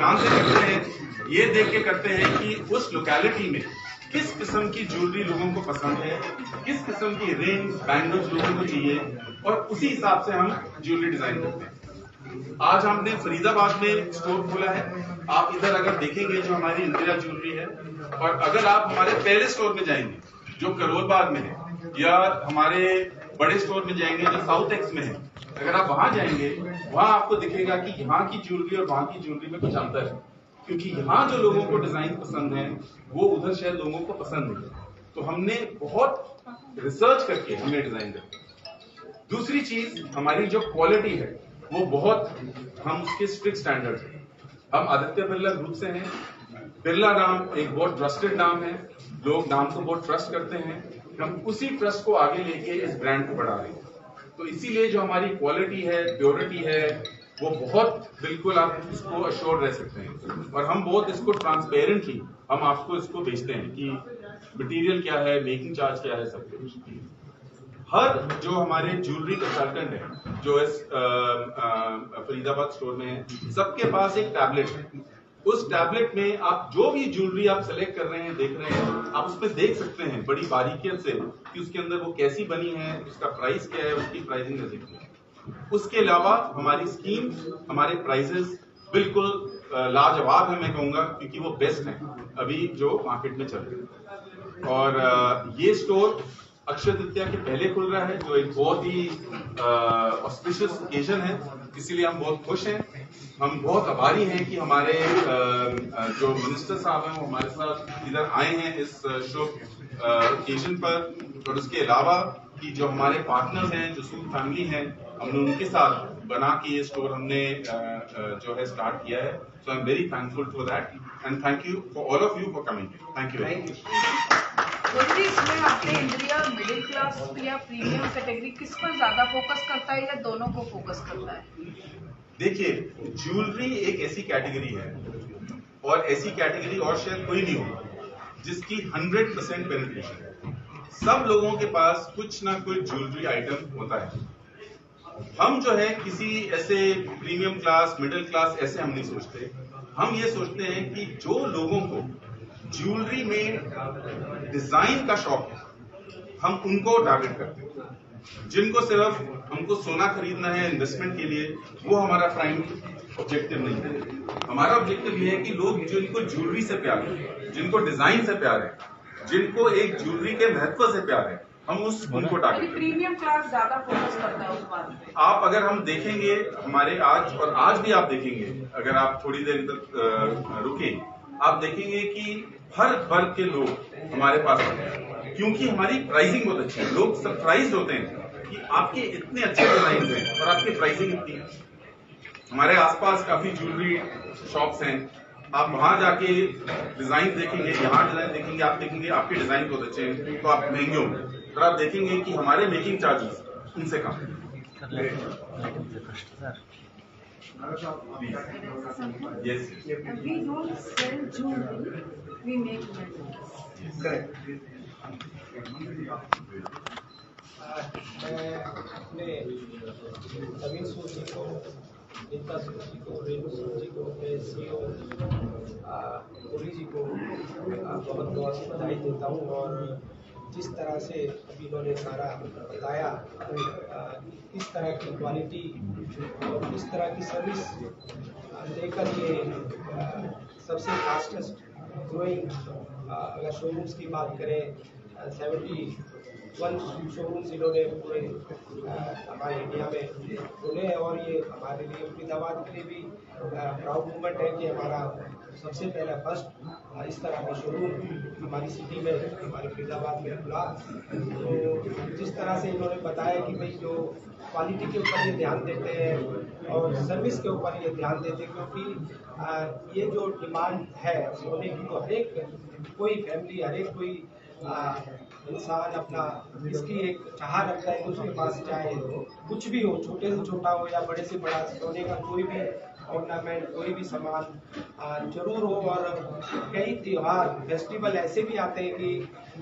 ध्यान से करते हैं, ये देख के करते हैं कि उस लोकेलिटी में किस किस्म की ज्वेलरी लोगों को पसंद है, किस किस्म की रिंग बैंगल्स लोगों को चाहिए, और उसी हिसाब से हम ज्वेलरी डिजाइन करते हैं। आज हमने फरीदाबाद में स्टोर खोला है। आप इधर अगर देखेंगे जो हमारी इंदिरा ज्वेलरी है, और अगर आप हमारे पहले स्टोर में जाएंगे जो करोल बाग में है, या हमारे बड़े स्टोर में जाएंगे जो साउथ एक्स में है, अगर आप वहां जाएंगे वहां आपको दिखेगा कि यहाँ की ज्वेलरी और वहां की ज्वेलरी में कुछ अंतर है, क्योंकि यहाँ जो लोगों को डिजाइन पसंद है वो उधर शायद लोगों को पसंद नहीं। तो हमने बहुत रिसर्च करके हमने डिजाइन किया। दूसरी चीज, हमारी जो क्वालिटी है वो बहुत, हम उसके स्ट्रिक्ट स्टैंडर्ड है। हम आदित्य बिरला ग्रुप से हैं। बिरला नाम एक बहुत ट्रस्टेड नाम है, लोग नाम को बहुत ट्रस्ट करते हैं। हम उसी ट्रस्ट को आगे लेके इस ब्रांड को बढ़ा रहे हैं। तो इसीलिए जो हमारी क्वालिटी है, प्योरिटी है, वो बहुत बिल्कुल आप इसको अश्योर रह सकते हैं। और हम बहुत इसको ट्रांसपेरेंटली हम आपको इसको बेचते हैं कि मटेरियल क्या है, मेकिंग चार्ज क्या है, सब कुछ। हर जो हमारे ज्वेलरी कंसल्टेंट है जो इस फरीदाबाद स्टोर में है, सबके पास एक टैबलेट है। उस टैबलेट में आप जो भी ज्वेलरी आप सेलेक्ट कर रहे हैं, देख रहे हैं, आप उसमें देख सकते हैं बड़ी बारीकियत से कि उसके अंदर वो कैसी बनी है, उसका प्राइस क्या है, उसकी प्राइसिंग कैसी है। उसके अलावा हमारी स्कीम, हमारे प्राइसेस बिल्कुल लाजवाब है, मैं कहूंगा, क्योंकि वो बेस्ट है अभी जो मार्केट में चल रहे हैं। और ये स्टोर अक्षय तृतीया के पहले खुल रहा है, जो एक बहुत ही ऑस्पिशियस ओकेजन है, इसीलिए हम बहुत खुश हैं। हम बहुत आभारी हैं कि हमारे जो मिनिस्टर साहब हैं वो हमारे साथ इधर आए हैं इस शुभ ओकेजन पर। और उसके अलावा कि जो हमारे पार्टनर्स हैं, जो सूद फैमिली हैं, हमने उनके साथ बना के ये स्टोर हमने जो है स्टार्ट किया है। So I am very thankful for that, and thank you for all of you for coming. Thank you very much. इसमें आपने इंडिया मिडिल क्लास या प्रीमियम कैटेगरी किस पर ज्यादा फोकस करता है, या दोनों को फोकस करता है? देखिए, ज्वेलरी एक ऐसी कैटेगरी है, और ऐसी कैटेगरी और शायद कोई नहीं होगा जिसकी 100% पेनिट्रेशन है। सब लोगों के पास कुछ ना कुछ ज्वेलरी आइटम होता है। हम जो है किसी ऐसे प्रीमियम क्लास, मिडिल क्लास ऐसे हम नहीं सोचते। हम ये सोचते हैं कि जो लोगों को ज्वेलरी में डिजाइन का शौक है, हम उनको टारगेट करते हैं। जिनको सिर्फ हमको सोना खरीदना है इन्वेस्टमेंट के लिए, वो हमारा प्राइम ऑब्जेक्टिव नहीं है। हमारा ऑब्जेक्टिव ये है कि लोग जिनको ज्वेलरी से प्यार है, जिनको डिजाइन से प्यार है, जिनको एक ज्वेलरी के महत्व से प्यार है, हम उनको टारगेट। प्रीमियम क्लास ज्यादा फोकस करता है उस बात पे। आप अगर हम देखेंगे हमारे आज भी आप देखेंगे, अगर आप थोड़ी देर तक रुके, आप देखेंगे कि हर वर्ग के लोग हमारे पास आते हैं, क्योंकि हमारी प्राइसिंग बहुत अच्छी है। लोग सरप्राइज होते हैं कि आपके इतने अच्छे डिजाइन हैं और आपकी प्राइसिंग इतनी है। हमारे आसपास काफी ज्वेलरी शॉप्स हैं, आप वहां जाके डिजाइन देखेंगे, यहाँ डिजाइन देखेंगे, आप देखेंगे आपके डिजाइन बहुत अच्छे हैं तो आप महंगे होंगे, और आप देखेंगे कि हमारे मेकिंग चार्जेस उनसे कम है। Yes. We don't sell jewelry, we make jewelry. Correct. मैं अपने नवीन सूद जी को, नीता सूद जी को, रेणु सूद जी को, सीओ पुरी जी को बहुत बहुत बधाई देता हूँ। और जिस तरह से अभी इन्होंने सारा बताया, किस तरह की क्वालिटी और किस तरह की सर्विस लेकर ये सबसे फास्टेस्ट ग्रोइंग, अगर शोरूम्स की बात करें, 71 शोरूम्स इन्होंने पूरे हमारे इंडिया में खोले हैं। और ये हमारे लिए फरीदाबाद के लिए भी प्राउड मूवमेंट है कि हमारा सबसे पहला फर्स्ट इस तरह का शोरूम हमारी सिटी में, हमारे फरीदाबाद में खुला। तो जिस तरह से इन्होंने बताया कि भाई जो क्वालिटी के ऊपर ये ध्यान देते हैं और सर्विस के ऊपर ये ध्यान देते हैं, क्योंकि ये जो डिमांड है सोने की, तो हर एक कोई फैमिली, हर एक कोई इंसान अपना इसकी एक चाह रखता है कि उसके पास चाहे कुछ भी हो, छोटे से छोटा हो या बड़े से बड़ा, सोने का कोई भी ऑर्नामेंट कोई भी सामान जरूर हो। और कई त्योहार फेस्टिवल ऐसे भी आते हैं कि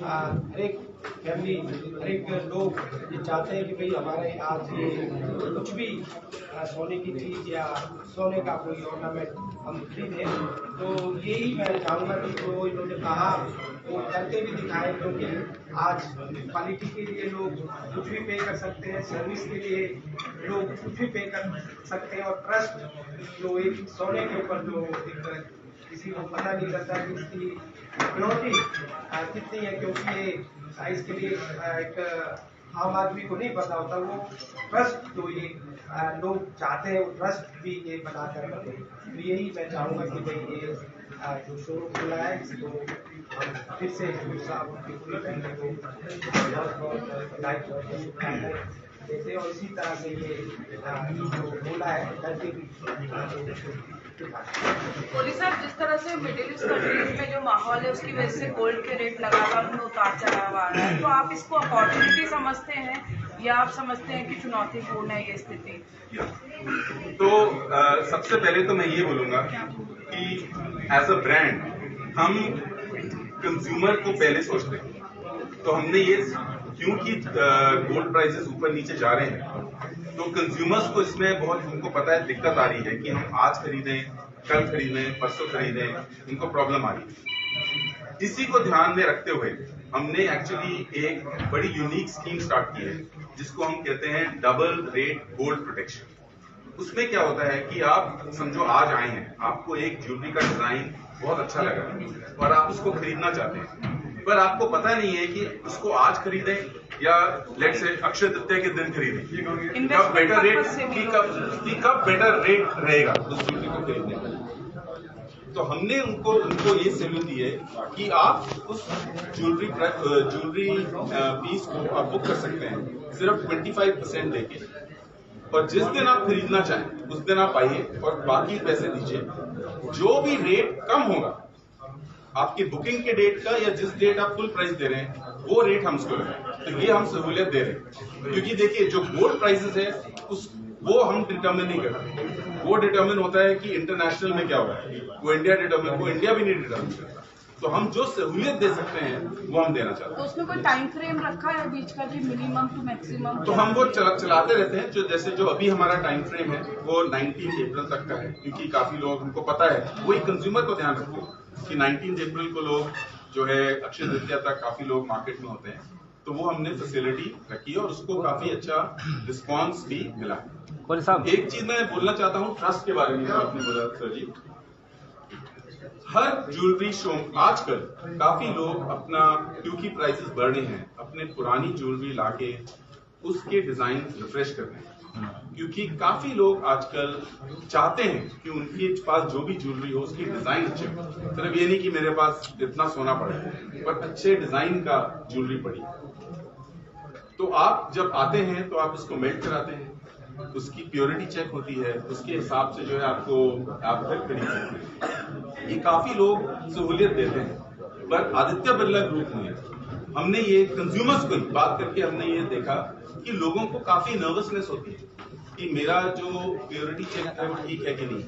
हर एक फैमिली, हर एक लोग ये चाहते हैं कि भाई हमारे आज ये कुछ भी सोने की चीज या सोने का कोई ऑर्नामेंट हम खरीदें। तो यही मैं चाहूँगा कि जो इन्होंने कहा वो करके भी दिखाए, क्योंकि आज क्वालिटी के लिए लोग कुछ भी पे कर सकते हैं, सर्विस के लिए लोग कुछ भी पे कर सकते हैं। और ट्रस्ट जो एक सोने के ऊपर जो एक किसी को पता नहीं लगता कि इसकी प्योरिटी कितनी है, क्योंकि ये साइज के लिए एक आम आदमी को नहीं पता होता। वो ट्रस्ट जो ये लोग चाहते हैं वो ट्रस्ट भी ये बना कर रहे हैं। तो यही मैं चाहूँगा कि भाई ये जो शोरूम खुला है इसको हम फिर से साहब उनकी पूरी फैमिली को बहुत बहुत लाइक देते हैं। और इसी तरह से ये जो खुला है करके भी कोहली साहब, जिस तरह से मिडिल ईस्ट कंट्रीज में जो माहौल है उसकी वजह से गोल्ड के रेट लगातार उनमें उतार चढ़ाव आ रहा है, तो आप इसको अपॉर्चुनिटी समझते हैं या आप समझते हैं कि चुनौतीपूर्ण है ये स्थिति? तो सबसे पहले तो मैं ये बोलूंगा कि एज अ ब्रांड हम कंज्यूमर को पहले सोचते हैं। तो हमने ये क्योंकि गोल्ड प्राइसेस ऊपर नीचे जा रहे हैं तो कंज्यूमर्स को इसमें बहुत, उनको पता है दिक्कत आ रही है कि हम आज खरीदें, कल खरीदें, परसों खरीदें, उनको प्रॉब्लम आ रही है। इसी को ध्यान में रखते हुए हमने एक्चुअली एक बड़ी यूनिक स्कीम स्टार्ट की है जिसको हम कहते हैं डबल रेट गोल्ड प्रोटेक्शन। उसमें क्या होता है कि आप समझो आज आए हैं, आपको एक ज्वेलरी का डिजाइन बहुत अच्छा लगा और आप उसको खरीदना चाहते हैं, पर आपको पता नहीं है कि उसको आज खरीदें या लेट से अक्षय तृतीया के दिन खरीदें, कब बेटर रेट कब बेटर रेट रहेगा उस ज्वेलरी को खरीदने का। तो हमने उनको ये सलाह दी है कि आप उस ज्वेलरी पीस को आप बुक कर सकते हैं सिर्फ 25% देके, और जिस दिन आप खरीदना चाहें उस दिन आप आइए और बाकी पैसे दीजिए। जो भी रेट कम होगा आपकी बुकिंग के डेट का या जिस डेट आप फुल प्राइस दे रहे हैं वो रेट हम उसको लगाएं। तो ये हम सहूलियत दे रहे हैं, क्योंकि देखिए जो गोल्ड प्राइसेस है वो हम डिटर्मिन नहीं करते, वो डिटर्मिन होता है कि इंटरनेशनल में क्या हो रहा है, वो इंडिया भी नहीं डिटर्मिन करता। तो हम जो सहूलियत दे सकते हैं वो हम देना चाहते हैं। तो उसमें कोई टाइम फ्रेम रखा है बीच का कि मिनिमम टू मैक्सिमम? तो हम वो चलाते रहते हैं। जो अभी हमारा टाइम फ्रेम है वो 19 अप्रैल तक का है, क्योंकि काफी लोग, हमको पता है, वही कंज्यूमर को ध्यान रखो कि 19 अप्रैल को लोग जो है अक्षय तृतीया तक काफी लोग मार्केट में होते हैं, तो वो हमने फैसिलिटी रखी है और उसको काफी अच्छा रिस्पांस भी मिला है। एक चीज मैं बोलना चाहता हूँ ट्रस्ट के बारे में, जो आपने बोला सर जी, हर ज्वेलरी शो आजकल काफी लोग अपना, क्योंकि प्राइसेस बढ़ रहे हैं, अपने पुरानी ज्वेलरी लाके उसके डिजाइन रिफ्रेश कर रहे हैं, क्योंकि काफी लोग आजकल चाहते हैं कि उनके पास जो भी ज्वेलरी हो उसकी डिजाइन अच्छे हो। सिर्फ ये नहीं कि मेरे पास इतना सोना पड़ा है, पर अच्छे डिजाइन का ज्वेलरी पड़ी। तो आप जब आते हैं तो आप उसको मेल्ट कराते हैं, उसकी प्योरिटी चेक होती है, उसके हिसाब से जो है आप फिर खरीद सकते हैं। ये काफी लोग सहूलियत देते हैं, पर आदित्य बिरला ग्रुप में हमने ये कंज्यूमर्स को बात करके हमने ये देखा कि लोगों को काफी नर्वसनेस होती है कि मेरा जो प्योरिटी चेक है वो ठीक है कि नहीं,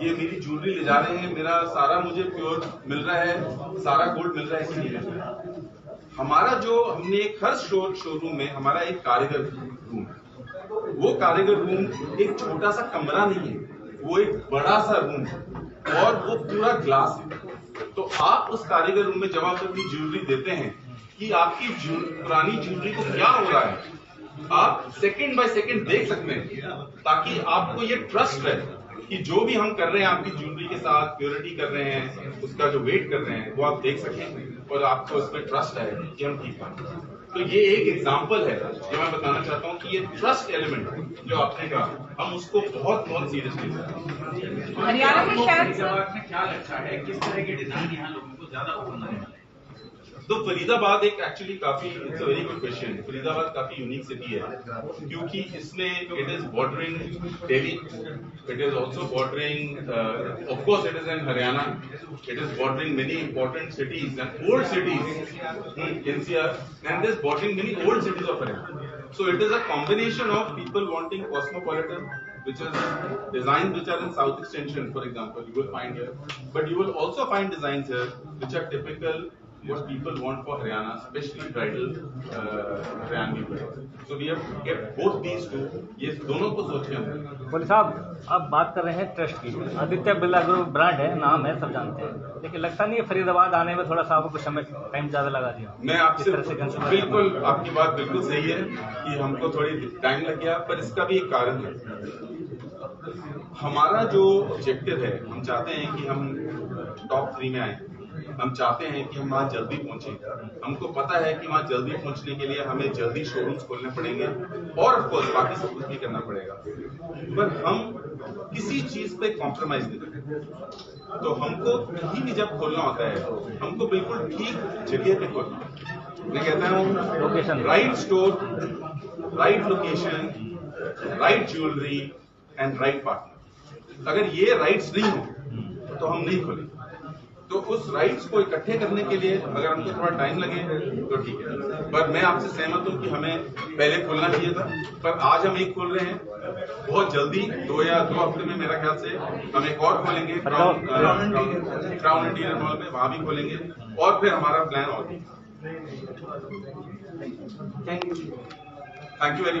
ये मेरी ज्वेलरी ले जा रहे हैं, मेरा सारा मुझे प्योर मिल रहा है, सारा गोल्ड मिल रहा है कि नहीं मिल रहा है। हमारा जो हमने एक हर शोरूम में हमारा एक कारीगर रूम है, वो कारीगर रूम एक छोटा सा कमरा नहीं है, वो एक बड़ा सा रूम है और वो पूरा ग्लास है। तो आप उस कारीगर रूम में जब आप अपनी ज्वेलरी देते हैं कि आपकी पुरानी ज्वेलरी को क्या हो रहा है, आप सेकंड बाय सेकंड देख सकते हैं, ताकि आपको ये ट्रस्ट है कि जो भी हम कर रहे हैं आपकी ज्वेलरी के साथ, प्योरिटी कर रहे हैं, उसका जो वेट कर रहे हैं वो आप देख सकें और आपको उसमें ट्रस्ट है कि हम ठीक हैं। तो ये एक एग्जांपल है जो मैं बताना चाहता हूँ कि ये ट्रस्ट एलिमेंट जो आपने कहा, हम उसको बहुत बहुत सीरियसली लेते हैं। हरियाणा में शायद क्या लगता है किस तरह के डिजाइन यहाँ लोगों को ज्यादा पसंद आए? तो फरीदाबाद एक एक्चुअली काफी, it's a very good question. Faridabad काफी यूनिक सिटी है, क्योंकि इसमें it is bordering Delhi, it is also bordering, of course it is in Haryana, it is bordering many important cities and old cities NCR, and it is bordering many old cities of Haryana. So it is a combination of people wanting cosmopolitan which is designs which are in South Extension, for example, you will find here. But you will also find designs here which are typical what people want for Haryana, especially bridal Haryanvi wear. So we have kept both these two. ये दोनों को सोचे हमने. बोले साहब, अब बात कर रहे हैं ट्रस्ट की. आदित्य बिरला ग्रुप ब्रांड है, नाम है, सब जानते हैं, लेकिन लगता नहीं है फरीदाबाद आने में थोड़ा सा आपको समय टाइम ज्यादा लगा दिया. मैं आपसे बिल्कुल, आपकी बात बिल्कुल सही है कि हमको थोड़ी टाइम लग गया, पर इसका भी एक कारण है. हमारा जो ऑब्जेक्टिव है, हम चाहते हैं कि हम टॉप 3 में आए. हम चाहते हैं कि हम वहाँ जल्दी पहुंचे. हमको पता है कि वहाँ जल्दी पहुंचने के लिए हमें जल्दी शोरूम्स खोलने पड़ेंगे और ऑफ कोर्स बाकी सब कुछ भी करना पड़ेगा, पर हम किसी चीज पे कॉम्प्रोमाइज नहीं करते. तो हमको कहीं भी जब खोलना होता है, हमको बिल्कुल ठीक जगह पे खोलना. मैं कहता हूँ right store, right location, right jewellery and right partner. अगर ये राइट्स नहीं हो तो हम नहीं खोलेंगे. तो उस राइट्स को इकट्ठे करने के लिए अगर हमको थोड़ा टाइम लगे तो ठीक है, पर मैं आपसे सहमत हूं कि हमें पहले खोलना चाहिए था. पर आज हम एक खोल रहे हैं, बहुत जल्दी 2 या 2 हफ्ते में मेरा ख्याल से हम एक और खोलेंगे क्राउन इंटीरियर मॉल में, वहां भी खोलेंगे और फिर हमारा प्लान और भी. Thank you very much.